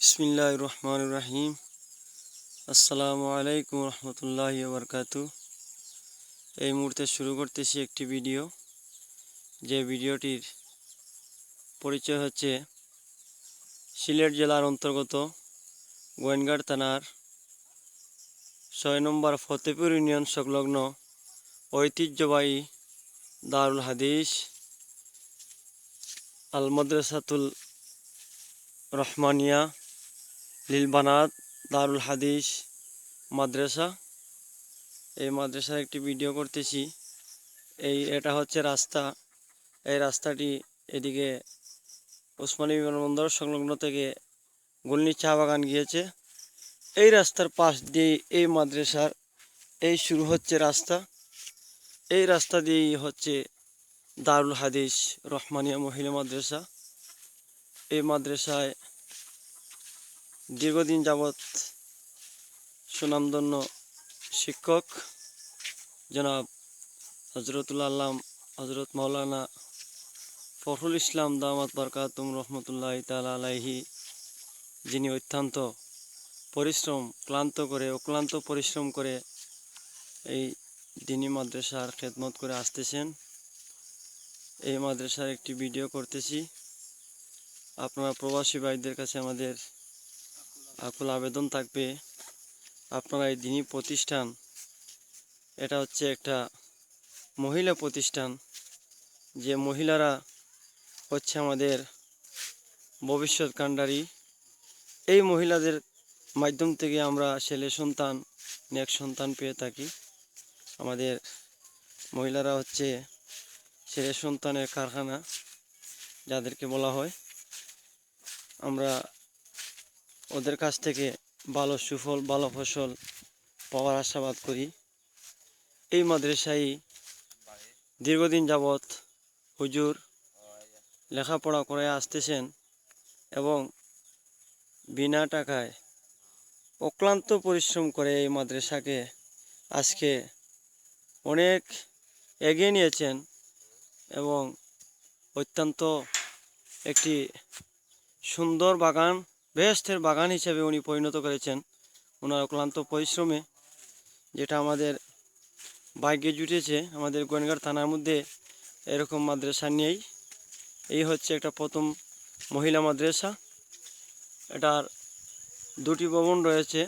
বিসমিল্লাহির রহমানির রহিম। আসসালামু আলাইকুম রহমতুল্লাহি ওয়া বারাকাতুহু। এই মুহূর্তে শুরু করতেছি একটি ভিডিও, যে ভিডিওটির পরিচয় হচ্ছে সিলেট জেলার অন্তর্গত গোয়েনঘাট থানার ৬ নম্বর ফতেপুর ইউনিয়ন সংলগ্ন ঐতিহ্যবাহী দারুল হাদিস আল মাদ্রাসাতুল রহমানিয়া লিল বানাত দারুল হাদিস মাদ্রাসা। এই মাদ্রাসার একটি ভিডিও করতেছি। এটা হচ্ছে রাস্তা। এই রাস্তাটি এদিকে ওসমানী বিমানবন্দর সংলগ্ন থেকে গুলনি চা বাগান গিয়েছে। এই রাস্তার পাশ দিয়ে এই মাদ্রাসার শুরু হচ্ছে রাস্তা। এই রাস্তা দিয়েই হচ্ছে দারুল হাদিস রহমানিয়া মহিলা মাদ্রাসা। এই মাদ্রাসায় দীর্ঘদিন যাবৎ সুনামধন্য শিক্ষক জনাব হজরতুল আল্লাম হজরত মাওলানা ফখরুল ইসলাম দামাত বরকাতুম রহমতুল্লাহি তাআলা আলাইহি, যিনি অত্যন্ত অক্লান্ত পরিশ্রম করে এই দ্বীনি মাদ্রাসার খেদমত করে আসতেছেন। এই মাদ্রাসার একটি ভিডিও করতেছি। আপনারা প্রবাসী ভাইদের কাছে আমাদের আকুল আবেদন থাকবে, আপনারা এই দ্বীনি প্রতিষ্ঠান, এটা হচ্ছে একটা মহিলা প্রতিষ্ঠান, যে মহিলারা হচ্ছে আমাদের ভবিষ্যৎ কাণ্ডারি। এই মহিলাদের মাধ্যম থেকে আমরা ছেলে সন্তান নেক সন্তান পেয়ে থাকি। আমাদের মহিলারা হচ্ছে ছেলে সন্তানের কারখানা, যাদেরকে বলা হয়। আমরা ওদের কাছ থেকে ভালো সুফল ভালো ফসল পাওয়ার আশাবাদ করি। এই মাদ্রাসায় দীর্ঘদিন যাবৎ হুজুর লেখাপড়া করে আসতেছেন এবং বিনা টাকায় অক্লান্ত পরিশ্রম করে এই মাদ্রাসাকে আজকে অনেক এগিয়ে নিয়েছেন এবং অত্যন্ত একটি সুন্দর বাগান, বেহেশতের বাগান হিসেবে উনি পরিণত করেছেন ওনার অক্লান্ত পরিশ্রমে, যেটা আমাদের ভাগ্যে জুটেছে। আমাদের গোয়েনঘাট থানার মধ্যে এরকম মাদ্রাসা নেই। এই হচ্ছে একটা প্রথম মহিলা মাদ্রাসা। এটার দুটি ভবন রয়েছে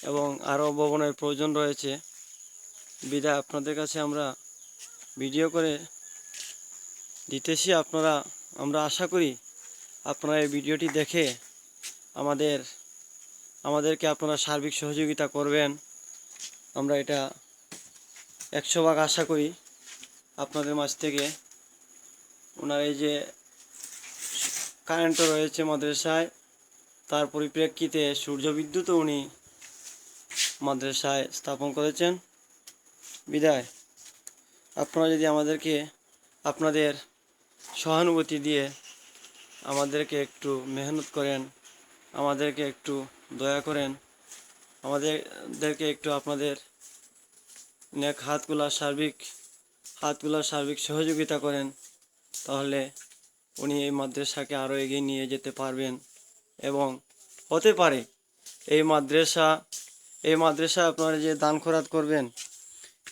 এবং আরও ভবনের প্রয়োজন রয়েছে। বিদায় আপনাদের কাছে আমরা ভিডিও করে দিতেছি। আমরা আশা করি আপনারা এই ভিডিওটি দেখে আমাদেরকে আপনারা সার্বিক সহযোগিতা করবেন। আমরা এটা 100 ভাগ আশা করি আপনাদের মাঝ থেকে। ওনার এই যে কারেন্টও রয়েছে মাদ্রাসায়, তার পরিপ্রেক্ষিতে সূর্য বিদ্যুৎও উনি মাদ্রাসায় স্থাপন করেছেন। বিদায় আপনারা যদি আমাদেরকে আপনাদের সহানুভূতি দিয়ে আমাদেরকে একটু মেহনত করেন, আমাদেরকে একটু দয়া করেন, আমাদেরকে একটু আপনাদের নেক হাতগুলা সার্বিক সহযোগিতা করেন, তাহলে উনি এই মাদ্রাসাকে আরও এগিয়ে নিয়ে যেতে পারবেন। এবং হতে পারে এই মাদ্রাসা আপনারা যে দান খয়রাত করবেন,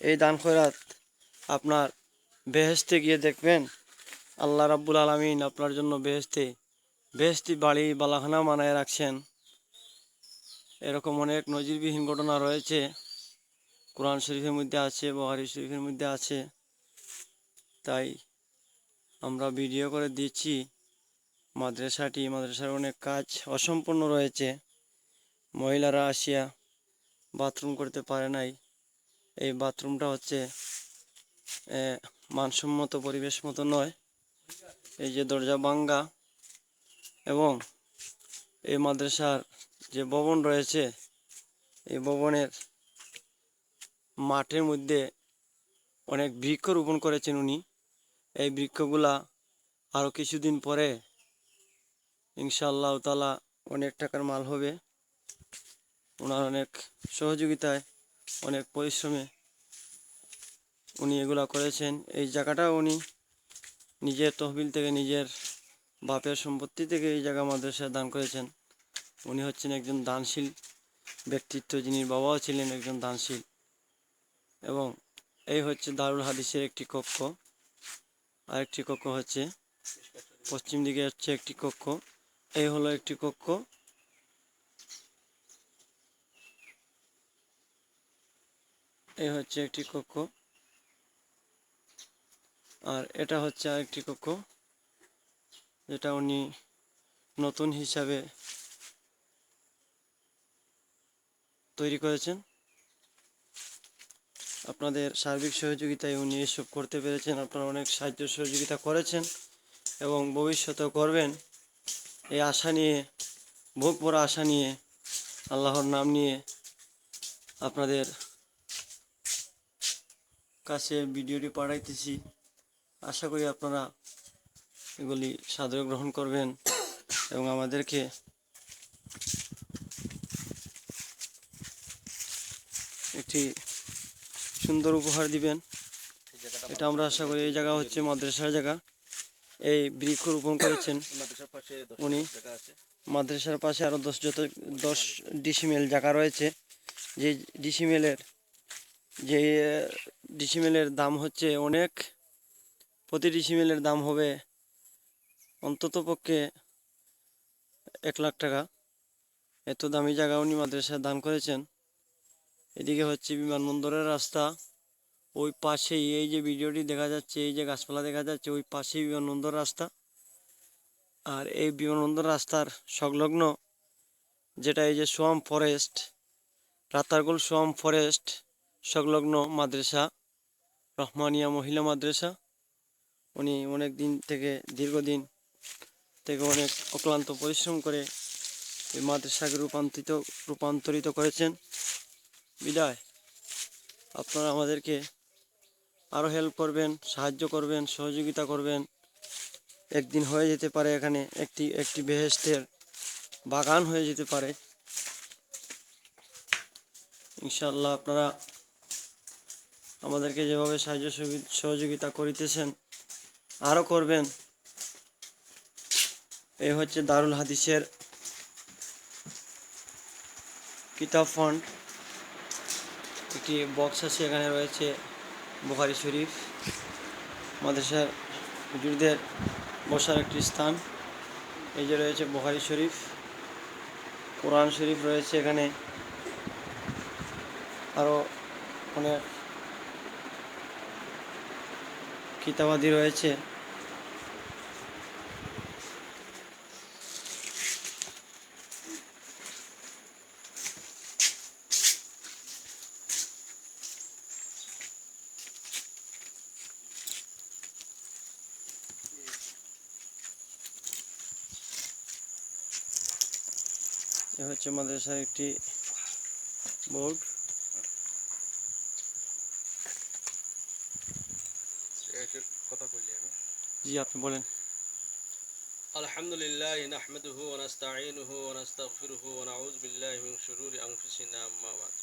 এই দান খয়রাত আপনার বেহেশতে গিয়ে দেখবেন আল্লাহ রাব্বুল আলামিন আপনার জন্য বেহেশতি বাড়ি বালাখানা বানায় রাখছেন। এরকম অনেক নজিরবিহীন ঘটনা রয়েছে, কোরআন শরীফের মধ্যে আছে, বুখারী শরীফের মধ্যে আছে। তাই আমরা ভিডিও করে দিচ্ছি। মাদ্রাসার অনেক কাজ অসম্পূর্ণ রয়েছে। মহিলারা আসিয়া বাথরুম করতে পারে নাই। এই বাথরুমটা হচ্ছে মানসম্মত পরিবেশ মতো নয়। এই যে দরজা ভাঙ্গা, এবং এই মাদ্রাসার যে ভবন রয়েছে, এই ভবনের মাঠের মধ্যে অনেক বৃক্ষ রোপণ করেছেন উনি। এই বৃক্ষগুলা আরও কিছুদিন পরে ইনশাআল্লাহ তাআলা অনেক টাকার মাল হবে। ওনার অনেক সহযোগিতায়, অনেক পরিশ্রমে উনি এগুলা করেছেন। এই জায়গাটা উনি নিজের তহবিল থেকে, নিজের বাপের সম্পত্তি থেকে এই জায়গা মাদ্রাসায় দান করেছেন। উনি হচ্ছেন একজন দানশীল ব্যক্তিত্ব, যিনি বাবাও ছিলেন একজন দানশীল। এবং এই হচ্ছে দারুল হাদিসের একটি কক্ষ। আরেকটি কক্ষ হচ্ছে পশ্চিম দিকে হচ্ছে একটি কক্ষ। এই হলো একটি কক্ষ। এই হচ্ছে একটি কক্ষ, আর এটা হচ্ছে আরেকটি কক্ষ, যেটা উনি নতুন হিসাবে তৈরি করেছেন। আপনাদের সার্বিক সহযোগিতায় উনি এসব করতে পেরেছেন। আপনারা অনেক সাহায্য সহযোগিতা করেছেন এবং ভবিষ্যতেও করবেন, এই আশা নিয়ে, বুক ভরা আশা নিয়ে, আল্লাহর নাম নিয়ে আপনাদের কাছে ভিডিওটি পাঠাইতেছি। আশা করি আপনারা এগুলি সাদরে গ্রহণ করবেন এবং আমাদেরকে একটি সুন্দর উপহার দিবেন। এটা আমরা আশা করি। এই জায়গা হচ্ছে মাদ্রাসার জায়গা। এই বৃক্ষ রোপণ করেছেন উনি। মাদ্রাসার পাশে আরও 10 ডিসিমেল জায়গা রয়েছে। যে ডিসিমেলের দাম হচ্ছে অনেক। প্রতি ডিসিমেলের দাম হবে অন্তত পক্ষে 1 লাখ টাকা। এত দামি জায়গা উনি মাদ্রাসায় দান করেছেন। এদিকে হচ্ছে বিমানবন্দরের রাস্তা। ওই পাশেই এই যে ভিডিওটি দেখা যাচ্ছে, এই যে গাছপালা দেখা যাচ্ছে, ওই পাশেই বিমানবন্দর রাস্তা। আর এই বিমানবন্দর রাস্তার সংলগ্ন যেটা এই যে swamp forest, Ratargul swamp forest সংলগ্ন মাদ্রাসা রহমানিয়া মহিলা মাদ্রাসা। উনি দীর্ঘদিন থেকে অনেক অক্লান্ত পরিশ্রম করে এই মাদ্রাসাকে রূপান্তরিত করেছেন। বিদায় আপনারা আমাদেরকে আরও হেল্প করবেন, সাহায্য করবেন, সহযোগিতা করবেন। একদিন হয়ে যেতে পারে এখানে একটি বেহেশতের বাগান হয়ে যেতে পারে ইনশাআল্লাহ। আপনারা আমাদেরকে যেভাবে সাহায্য সহযোগিতা করিতেছেন আরও করবেন। এই হচ্ছে দারুল হাদিসের কিতাব ফান্ড। একটি বক্স আছে, এখানে রয়েছে বুখারী শরীফ, মাদ্রাসার হুজুরদের বসার একটি স্থান। এই যে রয়েছে বুখারী শরীফ, কোরআন শরীফ রয়েছে এখানে, আরও অনেক কিতাবাদি রয়েছে। এ হচ্ছে মাদ্রাসার একটি বোর্ড। জি, আপনি বলেন। আলহামদুলিল্লাহ নাহমাদুহু ওয়া নাস্তাঈনুহু ওয়া নাস্তাগফিরুহু ওয়া নাউযু বিল্লাহি মিন শুরুরি আনফুসিনা আম্মা বাদ।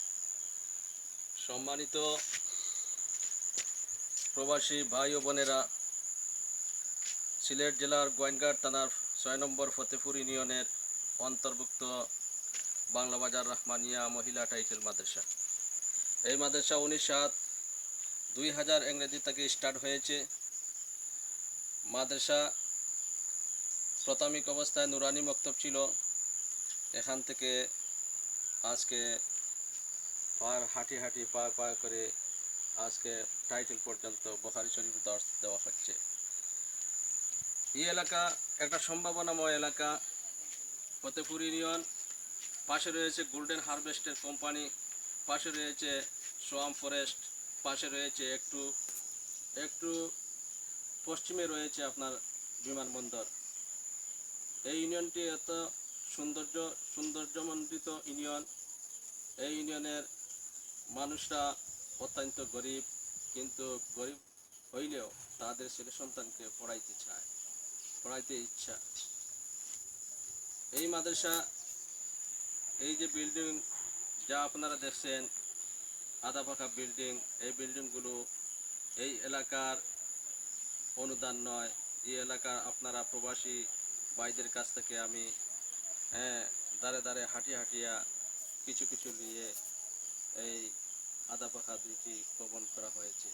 সম্মানিত প্রবাসী ভাই ও বোনেরা, সিলেট জেলার গোয়াইনঘাট থানার 6 নম্বর ফতেপুর ইউনিয়নের অন্তর্ভুক্ত বাংলা বাজার রহমানিয়া মহিলা টাইটেল মাদ্রাসা। এই মাদ্রাসা 19/7/2000 ইংরেজি থেকে স্টার্ট হয়েছে। মাদ্রাসা প্রাথমিক অবস্থায় নুরানি মক্তব ছিল। এখান থেকে আজকে হাঁটি পা করে আজকে টাইটেল পর্যন্ত বুখারী শরীফ দর্স দেওয়া হচ্ছে। এই এলাকা একটা সম্ভাবনাময় এলাকা। ফতেপুর ইউনিয়ন, পাশে রয়েছে গোল্ডেন হারভেস্টের কোম্পানি, পাশে রয়েছে সোয়াম ফরেস্ট, পাশে রয়েছে একটু পশ্চিমে রয়েছে আপনার বিমানবন্দর। এই ইউনিয়নটি এত সৌন্দর্যমণ্ডিত ইউনিয়ন। এই ইউনিয়নের মানুষরা অত্যন্ত গরিব, কিন্তু গরিব হইলেও তাদের ছেলে সন্তানকে পড়াইতে ইচ্ছা। এই মাদ্রাসা, এই যে বিল্ডিং যা আপনারা দেখছেন আধা পাকা বিল্ডিং, এই বিল্ডিংগুলো এই এলাকার অনুদান নয়। এই এলাকার আপনারা প্রবাসী ভাইদের কাছ থেকে আমি দাঁড়ে দাঁড়ে হাঁটিয়া হাঁটিয়া কিছু কিছু নিয়ে এই আধা পাখা দুইটি ভবন করা হয়েছে।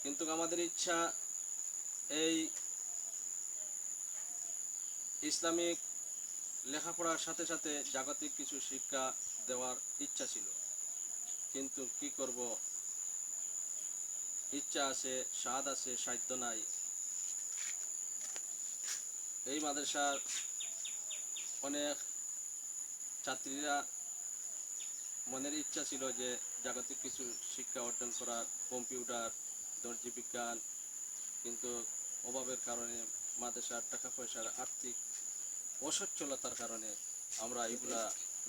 কিন্তু আমাদের ইচ্ছা এই ইসলামিক লেখাপড়ার সাথে সাথে জাগতিক কিছু শিক্ষা দেওয়ার ইচ্ছা ছিল, কিন্তু কি করব, ইচ্ছা আছে, স্বাদ আছে, সাধ্য নাই। এই মাদ্রাসার অনেক ছাত্রীরা মনের ইচ্ছা ছিল যে জাগতিক কিছু শিক্ষা অর্জন করার, কম্পিউটার, দর্জি বিজ্ঞান, কিন্তু অভাবের কারণে মাদ্রাসার টাকা পয়সার আর্থিক অসচ্ছলতার কারণে আমরা এগুলা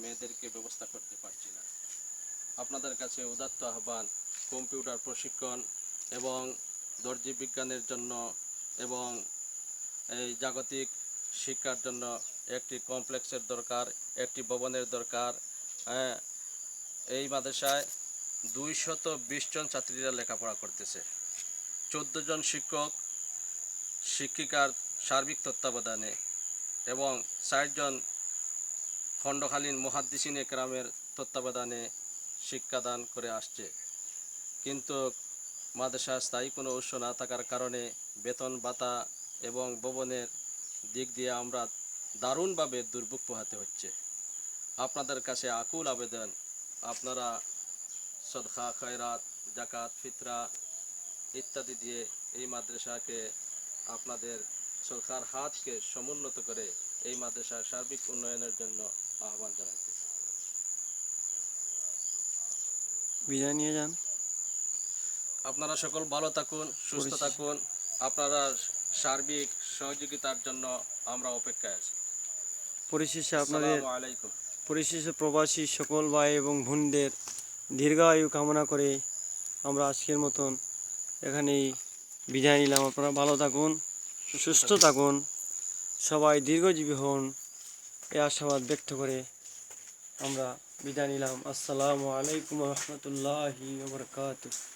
মেয়েদেরকে ব্যবস্থা করতে পারছি না। আপনাদের কাছে উদাত্ত আহ্বান, কম্পিউটার প্রশিক্ষণ এবং দর্জি বিজ্ঞানের জন্য এবং এই জাগতিক শিক্ষার জন্য একটি কমপ্লেক্সের দরকার, একটি ভবনের দরকার। হ্যাঁ, এই মাদ্রাসায় 220 জন ছাত্রীরা লেখাপড়া করতেছে। 14 জন শিক্ষক শিক্ষিকার সার্বিক তত্ত্বাবধানে এবং 60 জন খণ্ডকালীন মুহাদ্দিসিন একরামের তত্ত্বাবধানে শিক্ষাদান করে আসছে। কিন্তু মাদ্রাসার স্থায়ী কোনো উৎস না থাকার কারণে বেতন ভাতা এবং ভবনের দিক দিয়ে আমরা দারুণভাবে দুর্ভোগ পোহাতে হচ্ছে। আপনাদের কাছে আকুল আবেদন, আপনারা সদকা, খয়রাত, জাকাত, ফিতরা ইত্যাদি দিয়ে এই মাদ্রাসাকে আপনাদের সরকার হাতকে সমুন্নত করে এই মাদ্রাসার সার্বিক উন্নয়নের জন্য আহ্বান জানাইতেছি। বিদায় নিয়ে যান। আপনারা সকল ভালো থাকুন, সুস্থ থাকুন। আপনারা সার্বিক সহযোগিতার জন্য আমরা অপেক্ষায় আছি। পরিশেষে আপনাদের আসসালামু আলাইকুম। পরিশেষে প্রবাসী সকল ভাই এবং বোনদের দীর্ঘায়ু কামনা করে আমরা আজকের মতন এখানেই বিদায় নিলাম। আপনারা ভালো থাকুন, সুস্থ থাকুন, সবাই দীর্ঘজীবী হন, এই আশাবাদ ব্যক্ত করে আমরা বিদায় নিলাম। আসসালামু আলাইকুম রহমতুল্লাহি ওয়া বারাকাতুহু।